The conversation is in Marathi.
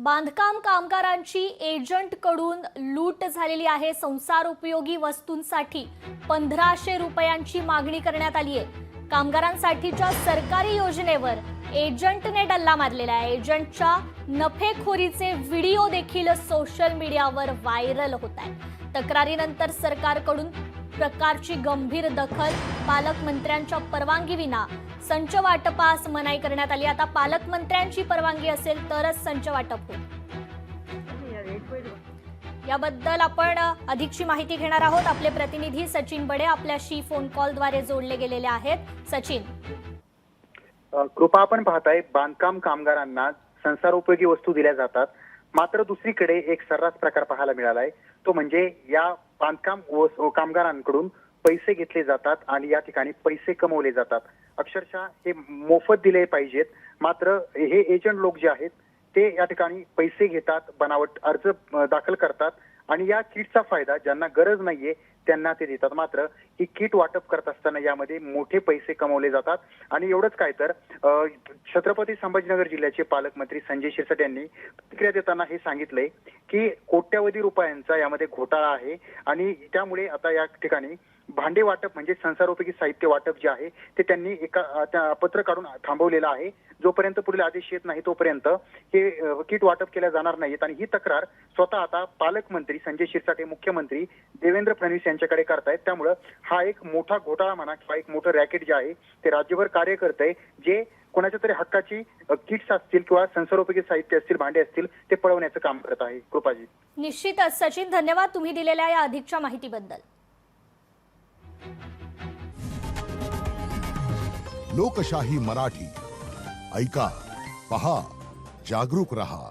बांधकाम कामगारांची एजंटकडून लूट झालेली आहे। संसार उपयोगी वस्तूंसाठी 1500 रुपयांची मागणी करण्यात आली आहे। कामगारांसाठीच्या सरकारी योजनेवर एजंटने डल्ला मारलेला आहे। एजंटच्या नफेखोरीचे व्हिडिओ देखील सोशल मीडियावर व्हायरल होत आहेत। तक्रारीनंतर सरकारकडून प्रकारची गंभीर दखल, पालकमंत्र्यांच्या परवानगीविना संच वाटपास मनाई करण्यात आली। आता पालकमंत्र्यांची परवानगी असेल तरच संच वाटप होईल। याबद्दल आपण अधिकची माहिती घेणार आहोत। आपले प्रतिनिधी सचिन बडे आपल्याशी फोन कॉलद्वारे जोडले गेलेले आहेत। सचिन, कृपा, आपण पाहताय बांधकाम कामगारांना संसारोपयोगी वस्तू दिल्या जातात, मात्र दुसरीकडे एक सर्रास प्रकार पाहायला मिळालाय। तो म्हणजे या बांधकाम कामगारांकडून पैसे घेतले जातात आणि या ठिकाणी पैसे कमवले जातात। अक्षरशः हे मोफत दिले पाहिजेत, मात्र हे एजंट लोक जे आहेत ते या ठिकाणी पैसे घेतात, बनावट अर्ज दाखल करतात आणि या किटचा फायदा ज्यांना गरज नाहीये त्यांना ते देतात। मात्र ही किट वाटप करत असताना यामध्ये मोठे पैसे कमवले जातात। आणि एवढंच काय तर छत्रपती संभाजीनगर जिल्ह्याचे पालकमंत्री संजय शिरसाट यांनी प्रतिक्रिया देताना हे सांगितलंय की कोट्यवधी रुपयांचा यामध्ये घोटाळा आहे आणि त्यामुळे आता या ठिकाणी भांडे वाटप म्हणजे संसारोपयोगी साहित्य वाटप जे आहे ते त्यांनी एका पत्र काढून थांबवलेलं आहे। जोपर्यंत पुढील आदेश येत नाही तोपर्यंत हे किट वाटप केल्या जाणार नाहीत आणि ही तक्रार स्वतः आता पालकमंत्री संजय शिरसाट हे मुख्यमंत्री देवेंद्र फडणवीस यांच्याकडे करतायत। त्यामुळे हा एक मोठा घोटाळा म्हणा किंवा एक मोठं रॅकेट जे आहे ते राज्यभर कार्य करतंय, जे कोणाच्या तरी हक्काची किट्स असतील किंवा संसारोपयोगी साहित्य असतील, भांडे असतील ते पळवण्याचं काम करत आहे। कृपाजी, निश्चितच सचिन, धन्यवाद तुम्ही दिलेल्या या अधिकच्या माहितीबद्दल। लोकशाही मराठी ऐका, पहा, जागरूक रहा।